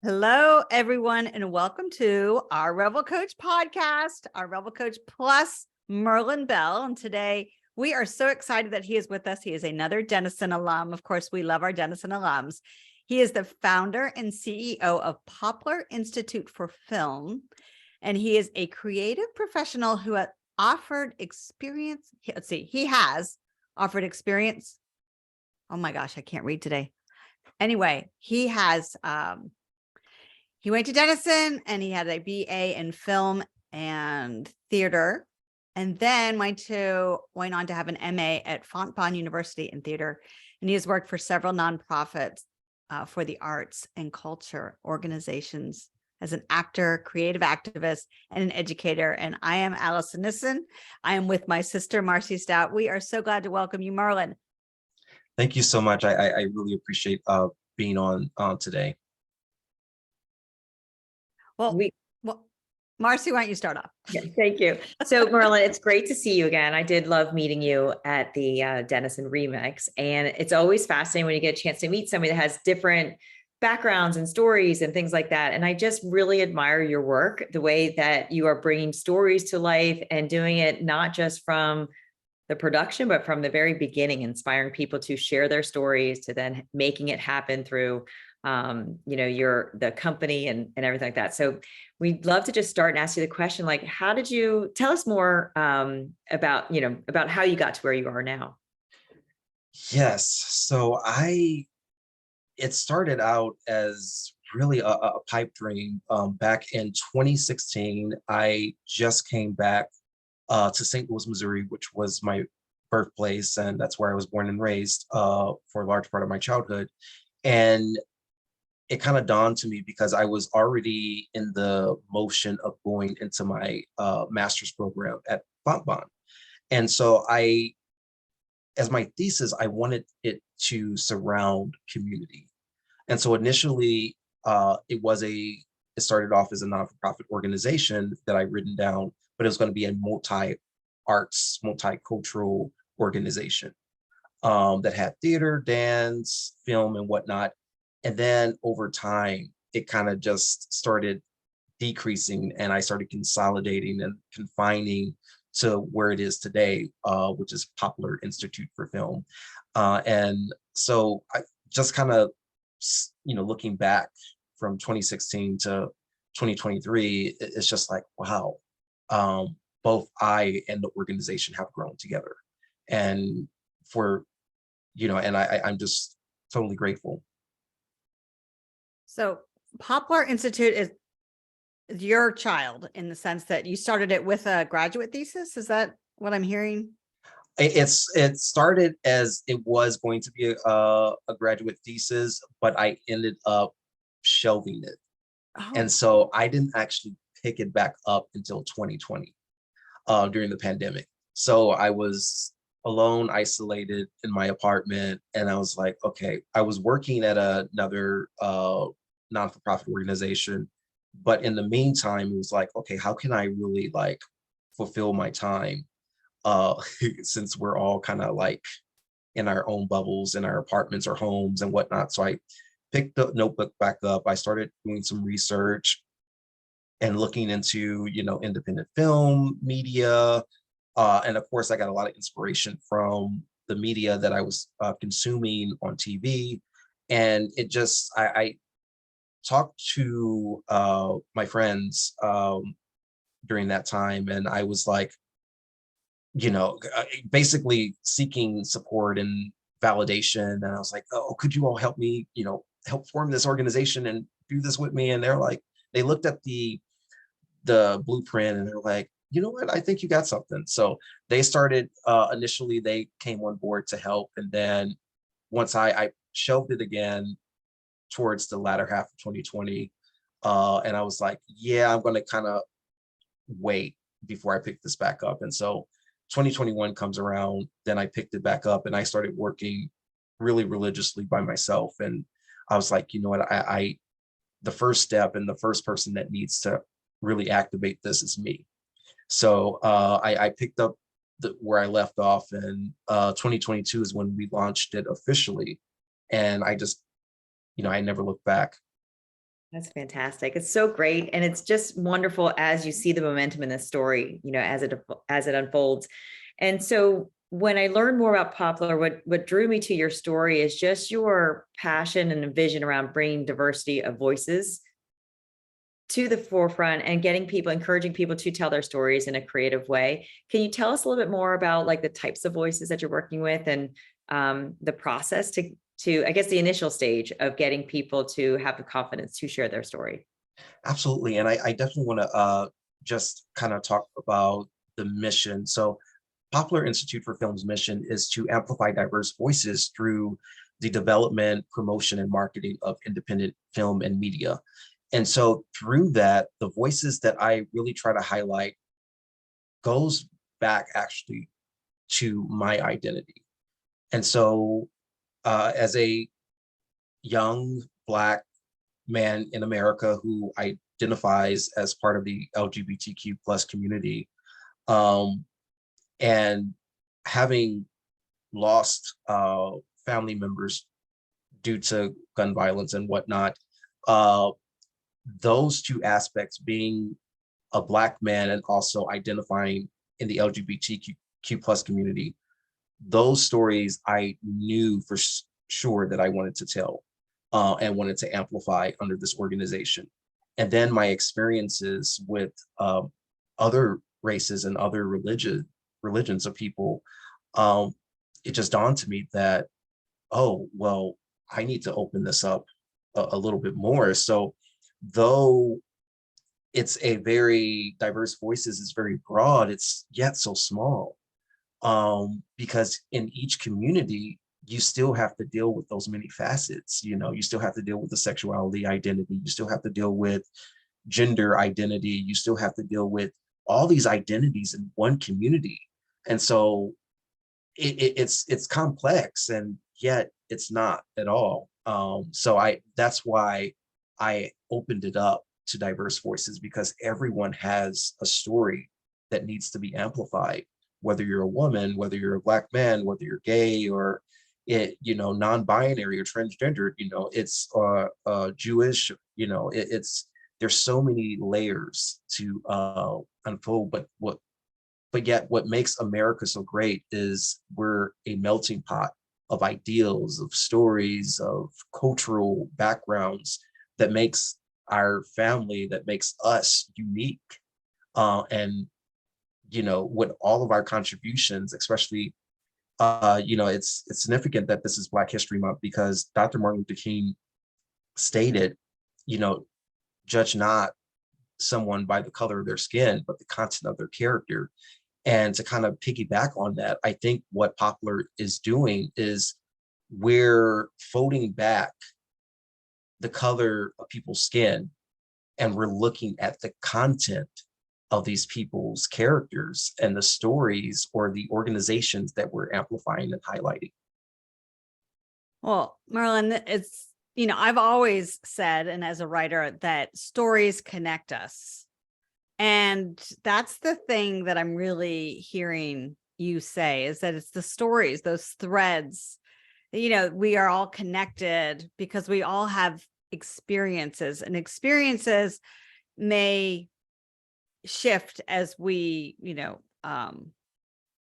Hello, everyone, and welcome to our Revel Coach Podcast, our Revel Coach plus Merlin Bell. And today we are so excited that he is with us. He is another Denison alum. Of course, we love our Denison alums. He is the founder and CEO of Poplar Institute for Film, and he is a creative professional who has offered experience. He has offered experience. Oh my gosh, I can't read today. Anyway, he has, he went to Denison and he had a BA in film and theater, and then went on to have an MA at Fontbonne University in theater. And he has worked for several nonprofits for the arts and culture organizations as an actor, creative activist, and an educator. And I am Allison Nissen. I am with my sister, Marcy Stout. We are so glad to welcome you, Merlin. Thank you so much. I really appreciate being on today. Well, Marcy, why don't you start off? Yeah, thank you. So Merlin, it's great to see you again. I did love meeting you at the Denison Remix. And it's always fascinating when you get a chance to meet somebody that has different backgrounds and stories and things like that. And I just really admire your work, the way that you are bringing stories to life and doing it not just from the production, but from the very beginning, inspiring people to share their stories, to then making it happen through the company and everything like that. So we'd love to just start and ask you the question, like, how did you tell us more about how you got to where you are now? Yes. So it started out as really a pipe dream. Back in 2016, I just came back to St. Louis, Missouri, which was my birthplace. And that's where I was born and raised for a large part of my childhood. And it kind of dawned to me because I was already in the motion of going into my master's program at Fontbonne. And so as my thesis, I wanted it to surround community. And so initially it started off as a non-for-profit organization that I'd written down, but it was going to be a multi-arts, multicultural organization that had theater, dance, film, and whatnot. And then over time, it kind of just started decreasing, and I started consolidating and confining to where it is today, which is Poplar Institute for Film. And so I just kind of, looking back from 2016 to 2023, it's just like, wow, both I and the organization have grown together. And I'm just totally grateful. So Poplar Institute is your child in the sense that you started it with a graduate thesis. Is that what I'm hearing? It started as it was going to be a graduate thesis, but I ended up shelving it. Oh. And so I didn't actually pick it back up until 2020 during the pandemic. So I was alone, isolated in my apartment. And I was like, okay, I was working at another non-for-profit organization. But in the meantime, it was like, okay, how can I really fulfill my time? Since we're all kind of in our own bubbles, in our apartments or homes and whatnot. So I picked the notebook back up. I started doing some research and looking into, independent film, media. And of course, I got a lot of inspiration from the media that I was consuming on TV. And it just, I talked to my friends during that time, and I was basically seeking support and validation. And I was like, oh, could you all help me, help form this organization and do this with me? And they're like, they looked at the blueprint and they're like, you know what, I think you got something. So they started, initially they came on board to help. And then once I shelved it again towards the latter half of 2020, and I was like, yeah, I'm going to kind of wait before I pick this back up. And so 2021 comes around, then I picked it back up and I started working really religiously by myself. And I was like, you know what, the first step and the first person that needs to really activate this is me. So I picked up where I left off, and 2022 is when we launched it officially. And I just, I never looked back. That's fantastic. It's so great. And it's just wonderful as you see the momentum in this story, as it unfolds. And so when I learned more about Poplar, what drew me to your story is just your passion and vision around bringing diversity of voices to the forefront and encouraging people to tell their stories in a creative way. Can you tell us a little bit more about like the types of voices that you're working with and the process to, I guess, the initial stage of getting people to have the confidence to share their story? Absolutely. And I definitely want to just kind of talk about the mission. So Poplar Institute for Film's mission is to amplify diverse voices through the development, promotion, and marketing of independent film and media. And so through that, the voices that I really try to highlight goes back actually to my identity. And so as a young Black man in America who identifies as part of the LGBTQ plus community, and having lost family members due to gun violence and whatnot, those two aspects, being a Black man and also identifying in the LGBTQ plus community, those stories I knew for sure that I wanted to tell and wanted to amplify under this organization. And then my experiences with other races and other religions of people, it just dawned to me that, oh, well, I need to open this up a little bit more. So though it's a very diverse voices, it's very broad, it's yet so small, because in each community, you still have to deal with those many facets. You still have to deal with the sexuality identity, you still have to deal with gender identity, you still have to deal with all these identities in one community. And so it's complex, and yet it's not at all. So that's why I opened it up to diverse voices, because everyone has a story that needs to be amplified, whether you're a woman, whether you're a Black man, whether you're gay or non-binary or transgender, it's Jewish, there's so many layers to unfold. But yet what makes America so great is we're a melting pot of ideals, of stories, of cultural backgrounds that makes our family, that makes us unique. And with all of our contributions, especially, it's significant that this is Black History Month, because Dr. Martin Luther King stated, judge not someone by the color of their skin, but the content of their character. And to kind of piggyback on that, I think what Poplar is doing is we're folding back the color of people's skin, and we're looking at the content of these people's characters and the stories or the organizations that we're amplifying and highlighting. Well, Merlin, it's, I've always said, and as a writer, that stories connect us. And that's the thing that I'm really hearing you say, is that it's the stories, those threads, we are all connected because we all have experiences, and experiences may shift as we,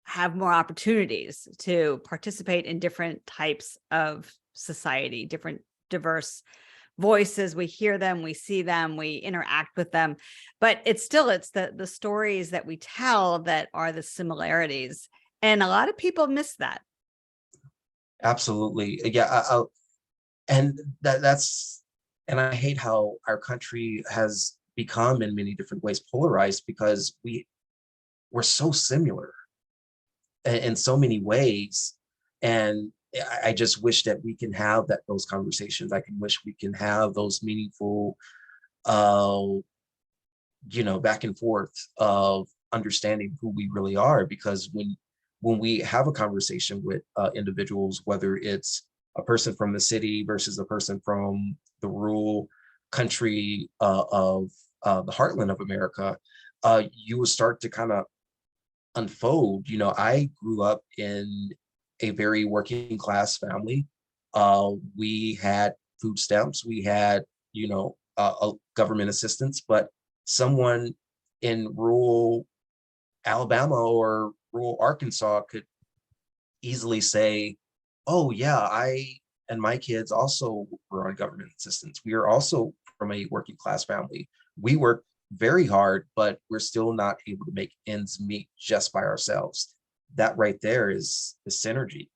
have more opportunities to participate in different types of society, different diverse voices. We hear them, we see them, we interact with them, but it's the stories that we tell that are the similarities. And a lot of people miss that. Absolutely. Yeah. And and I hate how our country has become in many different ways polarized, because we're so similar in so many ways. And I just wish that we can have those conversations. I can wish we can have those meaningful, back and forth of understanding who we really are. Because when we have a conversation with individuals, whether it's a person from the city versus a person from the rural country of the heartland of America, you will start to kind of unfold. I grew up in a very working class family. We had food stamps, we had, government assistance, but someone in rural Alabama or rural Arkansas could easily say, oh yeah, I and my kids also were on government assistance. We are also from a working class family. We work very hard, but we're still not able to make ends meet just by ourselves. That right there is synergy,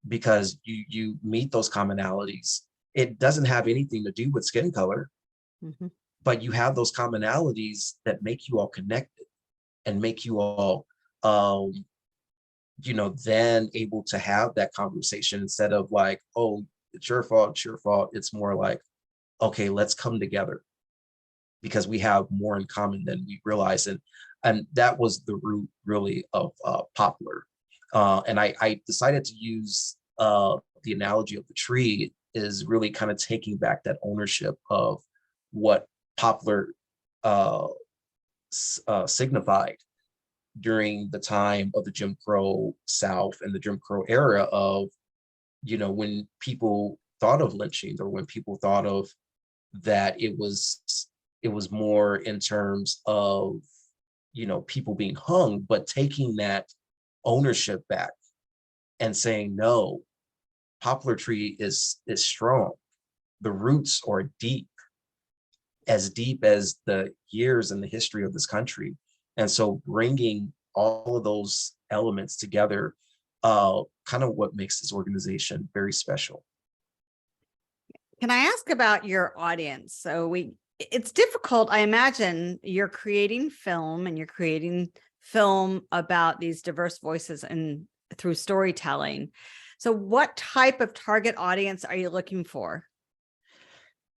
because you meet those commonalities. It doesn't have anything to do with skin color, Mhm. but you have those commonalities that make you all connected and make you all then able to have that conversation instead of like, oh, it's your fault, it's your fault. It's more like, okay, let's come together because we have more in common than we realize. And that was the root really of Poplar. And I decided to use the analogy of the tree is really kind of taking back that ownership of what Poplar signified during the time of the Jim Crow South and the Jim Crow era of, when people thought of lynching or when people thought of that, it was more in terms of, people being hung, but taking that ownership back and saying, no, Poplar tree is strong. The roots are deep as the years and the history of this country. And so bringing all of those elements together, kind of what makes this organization very special. Can I ask about your audience? So it's difficult. I imagine you're creating film and you're creating film about these diverse voices and through storytelling. So what type of target audience are you looking for?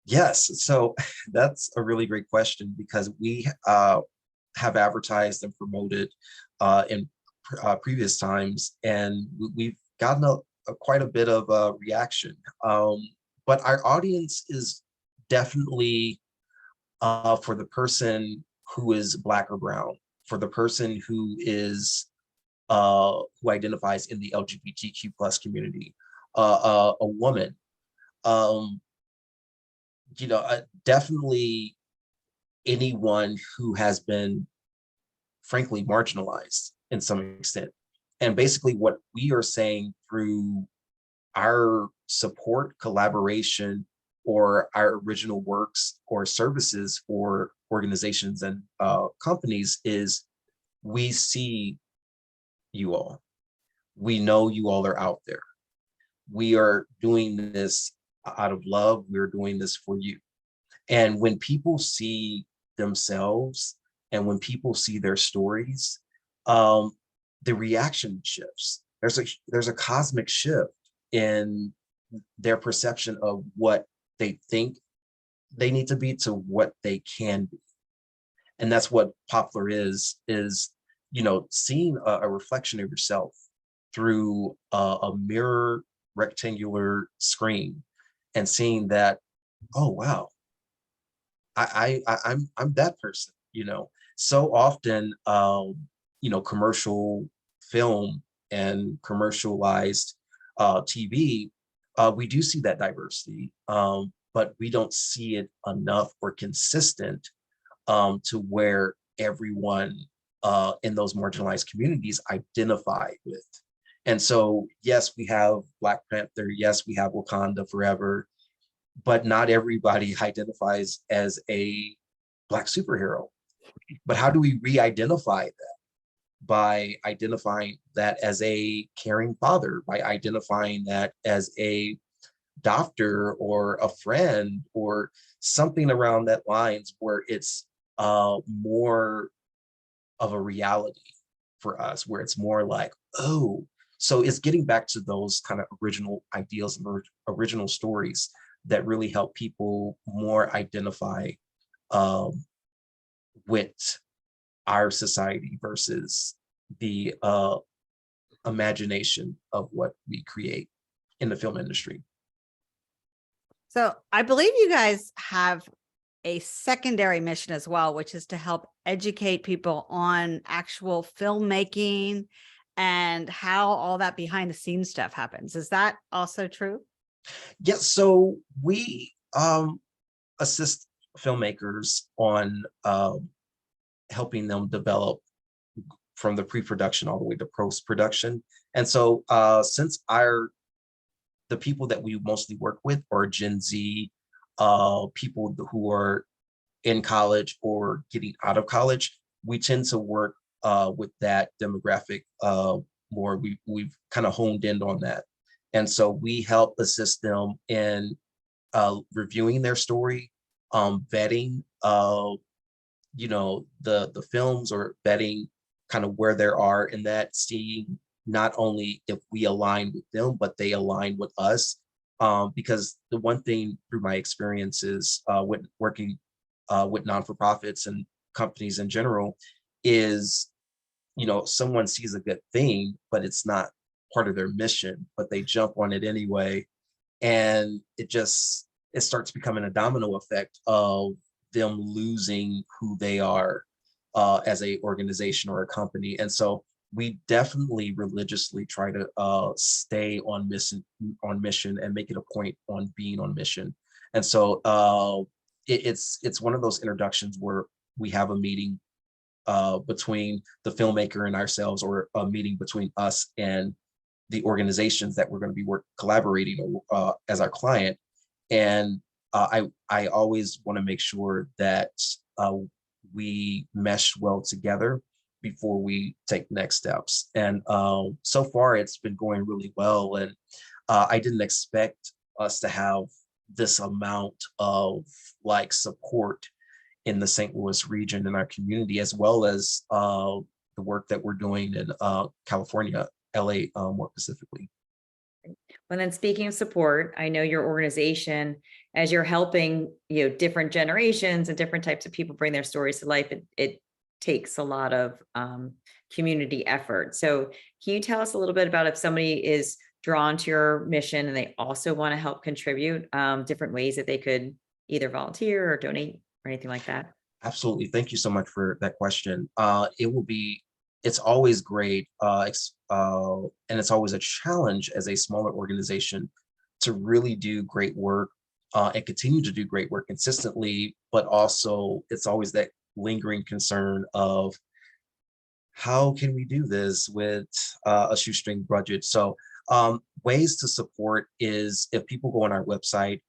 Yes, so that's a really great question, because we have advertised and promoted in previous times, and we've gotten quite a bit of reaction. But our audience is definitely for the person who is Black or brown, for the person who identifies in the LGBTQ plus community, a woman. Definitely anyone who has been, frankly, marginalized in some extent. And basically what we are saying through our support, collaboration, or our original works or services for organizations and companies is, we see you all. We know you all are out there. We are doing this out of love. We're doing this for you. And when people see themselves and when people see their stories, the reaction shifts. There's a cosmic shift in their perception of what they think they need to be to what they can be. And that's what Poplar is seeing a reflection of yourself through a mirror rectangular screen and seeing that, oh wow, I'm that person. So often commercial film and commercialized TV, we do see that diversity, but we don't see it enough or consistent to where everyone in those marginalized communities identify with. And so, yes, we have Black Panther, yes, we have Wakanda Forever, but not everybody identifies as a Black superhero. But how do we re-identify that? By identifying that as a caring father, by identifying that as a doctor or a friend or something around that lines, where it's more of a reality for us, where it's more like, oh, so it's getting back to those kind of original ideals and original stories that really help people more identify with our society versus the imagination of what we create in the film industry. So I believe you guys have a secondary mission as well, which is to help educate people on actual filmmaking and how all that behind the scenes stuff happens. Is that also true? Yes, so we assist filmmakers on helping them develop from the pre-production all the way to post-production. And so since the people that we mostly work with are Gen Z, people who are in college or getting out of college, we tend to work with that demographic more. We've kind of honed in on that. And so we help assist them in reviewing their story, vetting, the films, or vetting kind of where they are in that, seeing not only if we align with them, but they align with us. Because the one thing through my experiences with working with non-for-profits and companies in general is, someone sees a good thing, but it's not part of their mission, but they jump on it anyway. And it starts becoming a domino effect of them losing who they are as a organization or a company. And so we definitely religiously try to stay on mission and make it a point on being on mission. And so it's one of those introductions where we have a meeting between the filmmaker and ourselves, or a meeting between us and the organizations that we're going to be collaborating as our client. And I always want to make sure that we mesh well together before we take next steps. And so far it's been going really well. And I didn't expect us to have this amount of support in the St. Louis region in our community, as well as the work that we're doing in California, LA more specifically. Well, then speaking of support, I know your organization, as you're helping, different generations and different types of people bring their stories to life, it takes a lot of community effort. So can you tell us a little bit about, if somebody is drawn to your mission and they also want to help contribute, different ways that they could either volunteer or donate or anything like that? Absolutely. Thank you so much for that question. It's always great, and it's always a challenge as a smaller organization to really do great work and continue to do great work consistently, but also it's always that lingering concern of, how can we do this with a shoestring budget? So ways to support is, if people go on our website,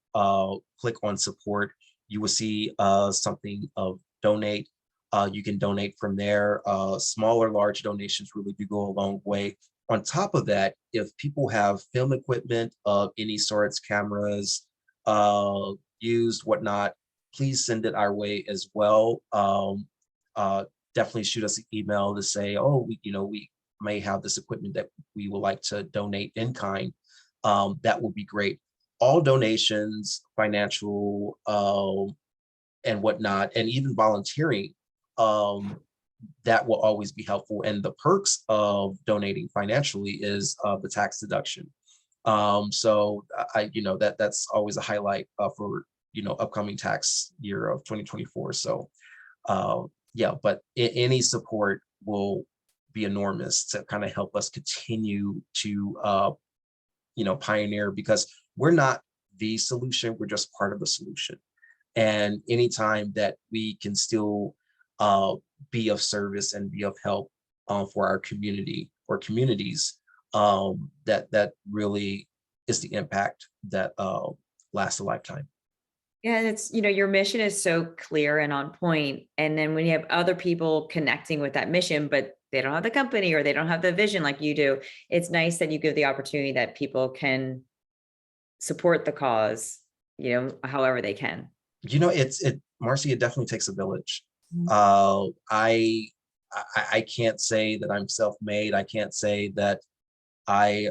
click on support, you will see something of donate. You can donate from there. Small or large donations really do go a long way. On top of that, if people have film equipment of any sorts, cameras, used, whatnot, please send it our way as well. Definitely shoot us an email to say, oh, we may have this equipment that we would like to donate in kind. That would be great. All donations, financial and whatnot, and even volunteering, that will always be helpful. And the perks of donating financially is the tax deduction. So that's always a highlight for upcoming tax year of 2024. So but any support will be enormous to kind of help us continue to pioneer, because we're not the solution, we're just part of the solution. And anytime that we can still be of service and be of help for our community or communities, that really is the impact that lasts a lifetime. Yeah, and it's, your mission is so clear and on point. And then when you have other people connecting with that mission, but they don't have the company or they don't have the vision like you do, it's nice that you give the opportunity that people can support the cause, however they can. Marcy, it definitely takes a village. Mm-hmm. I can't say that I'm self-made. I can't say that I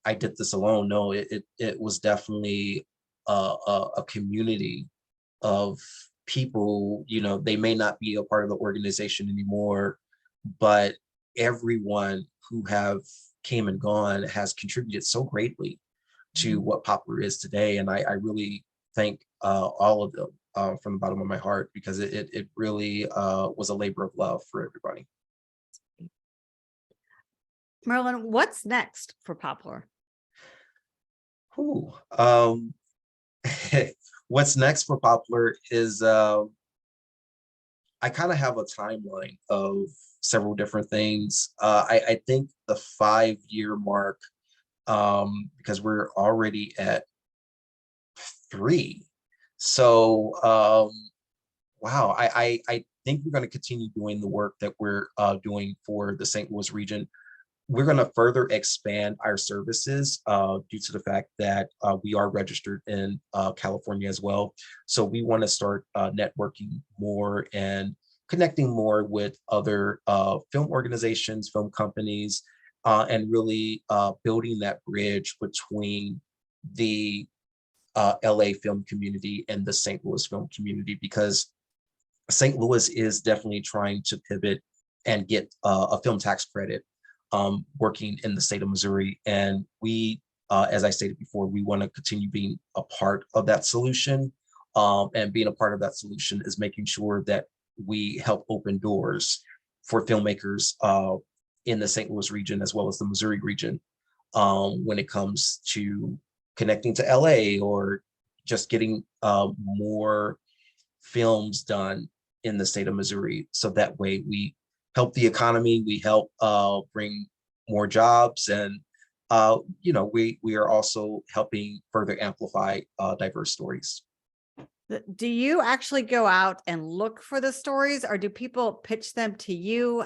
did this alone. No, it was definitely a community of people. They may not be a part of the organization anymore, but everyone who have came and gone has contributed so greatly to what Poplar is today. And I really thank all of them from the bottom of my heart, because it really was a labor of love for everybody. Merlin, what's next for Poplar? what's next for Poplar is I kind of have a timeline of several different things. I think the 5-year mark, because we're already at 3. So wow, I think we're going to continue doing the work that we're doing for the St. Louis region. We're going to further expand our services due to the fact that we are registered in California as well. So we want to start networking more and connecting more with other film organizations, film companies, and really building that bridge between the LA film community and the St. Louis film community, because St. Louis is definitely trying to pivot and get a film tax credit working in the state of Missouri. And we, as I stated before, we want to continue being a part of that solution. And being a part of that solution is making sure that we help open doors for filmmakers in the St. Louis region as well as the Missouri region when it comes to connecting to LA or just getting more films done in the state of Missouri. So that way we help the economy, we help bring more jobs, and we are also helping further amplify diverse stories. Do you actually go out and look for the stories, or do people pitch them to you?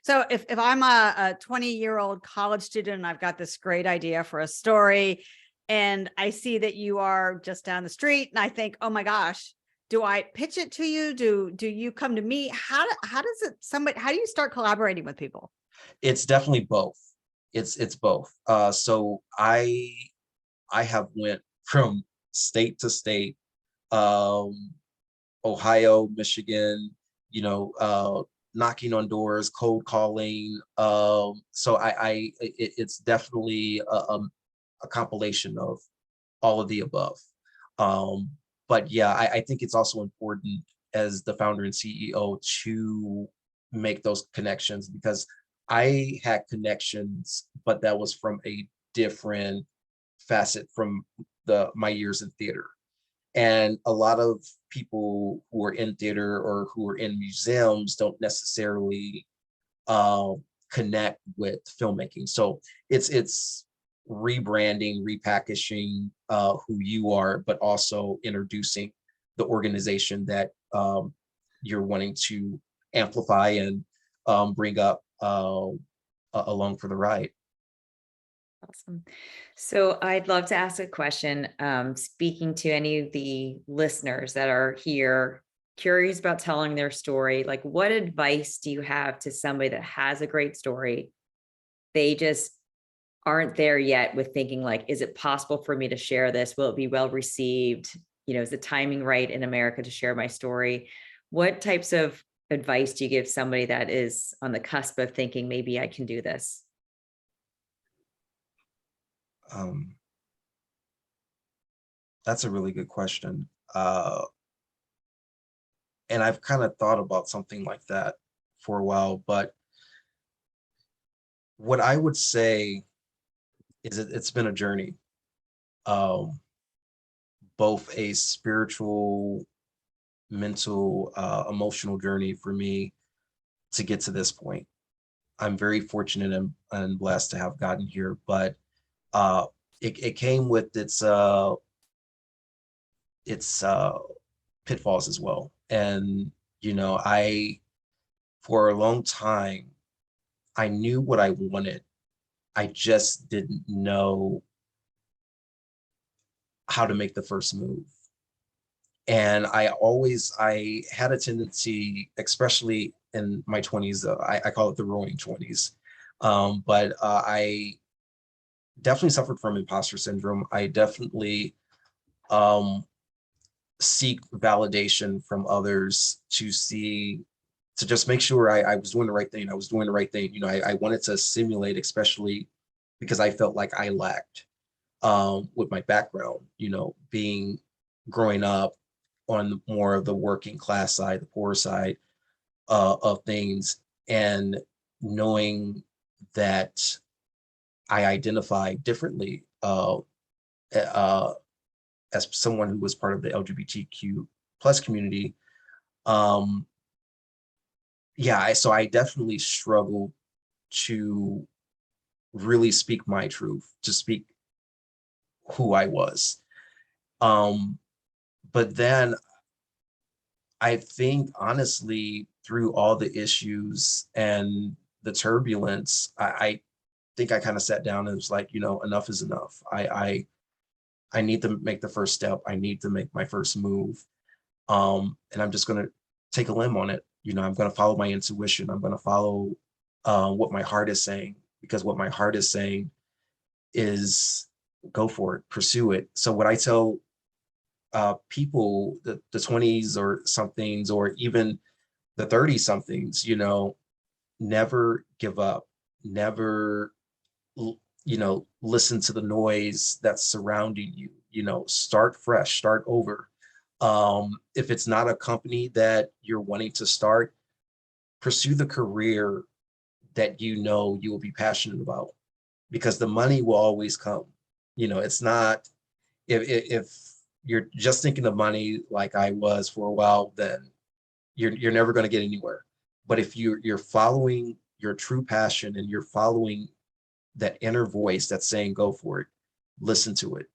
So if I'm a 20-year-old college student and I've got this great idea for a story and I see that you are just down the street and I think, oh my gosh, do I pitch it to you? Do you come to me? How do you start collaborating with people? It's definitely both. It's both. So I have went from state to state, Ohio, Michigan, knocking on doors, cold calling. So it's definitely a compilation of all of the above. But yeah, I think it's also important as the founder and CEO to make those connections, because I had connections, but that was from a different facet from my years in theater. And a lot of people who are in theater or who are in museums don't necessarily connect with filmmaking. So it's rebranding, repackaging who you are, but also introducing the organization that you're wanting to amplify and bring up along for the ride. Awesome. So I'd love to ask a question, speaking to any of the listeners that are here, curious about telling their story. Like, what advice do you have to somebody that has a great story? They just aren't there yet with thinking like, is it possible for me to share this? Will it be well received? Is the timing right in America to share my story? What types of advice do you give somebody that is on the cusp of thinking, maybe I can do this? That's a really good question. And I've kind of thought about something like that for a while, but what I would say is it's been a journey, both a spiritual, mental, emotional journey for me to get to this point. I'm very fortunate and blessed to have gotten here, but it came with its pitfalls as well. And for a long time, I knew what I wanted. I just didn't know how to make the first move. And I had a tendency, especially in my 20s, I call it the roaring 20s. But I definitely suffered from imposter syndrome. I definitely seek validation from others to just make sure I was doing the right thing. I was doing the right thing. I wanted to simulate, especially because I felt like I lacked with my background, growing up on more of the working class side, the poor side of things, and knowing that I identify differently as someone who was part of the LGBTQ plus community, so I definitely struggled to really speak my truth, to speak who I was. But then I think honestly, through all the issues and the turbulence, I think I kind of sat down and was like, enough is enough. I need to make the first step. I need to make my first move. And I'm just going to take a limb on it. I'm going to follow my intuition. I'm going to follow what my heart is saying, because what my heart is saying is go for it, pursue it. So what I tell people, the 20s or somethings, or even the 30 somethings, never give up, never, listen to the noise that's surrounding you, start fresh, start over. If it's not a company that you're wanting to start, pursue the career that you will be passionate about, because the money will always come. It's not, if you're just thinking of money like I was for a while, then you're never going to get anywhere. But if you're following your true passion and you're following that inner voice that's saying go for it, listen to it,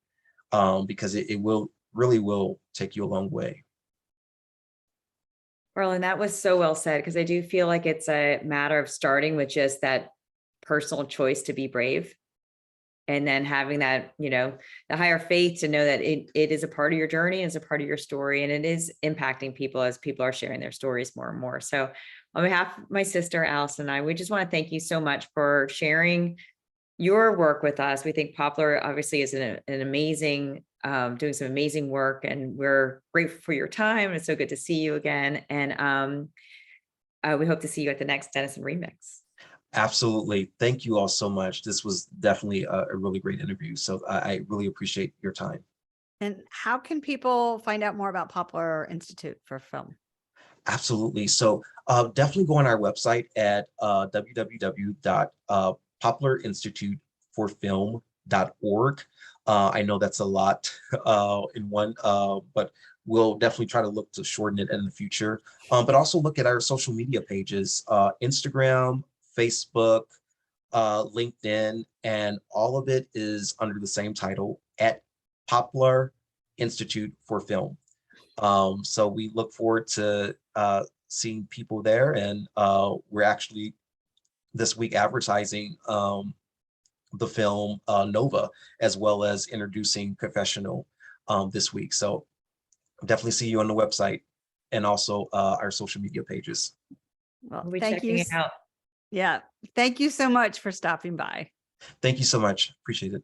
because it really will take you a long way. Merlin, that was so well said, because I do feel like it's a matter of starting with just that personal choice to be brave. And then having that, the higher faith to know that it is a part of your journey, it's a part of your story, and it is impacting people as people are sharing their stories more and more. So on behalf of my sister, Allison, and I, we just want to thank you so much for sharing your work with us. We think Poplar obviously is an amazing, doing some amazing work, and we're grateful for your time. It's so good to see you again. And we hope to see you at the next Denison Remix. Absolutely. Thank you all so much. This was definitely a really great interview. So I really appreciate your time. And how can people find out more about Poplar Institute for Film? Absolutely. So definitely go on our website at www.poplarinstituteforfilm.org. I know that's a lot in one, but we'll definitely try to look to shorten it in the future. But also look at our social media pages, Instagram, Facebook, LinkedIn, and all of it is under the same title, at Poplar Institute for Film. So we look forward to seeing people there, and we're actually this week advertising the film Nova, as well as introducing Confessional this week. So definitely see you on the website and also our social media pages. Well, We'll be thank you. checking it out. Yeah. Thank you so much for stopping by. Thank you so much. Appreciate it.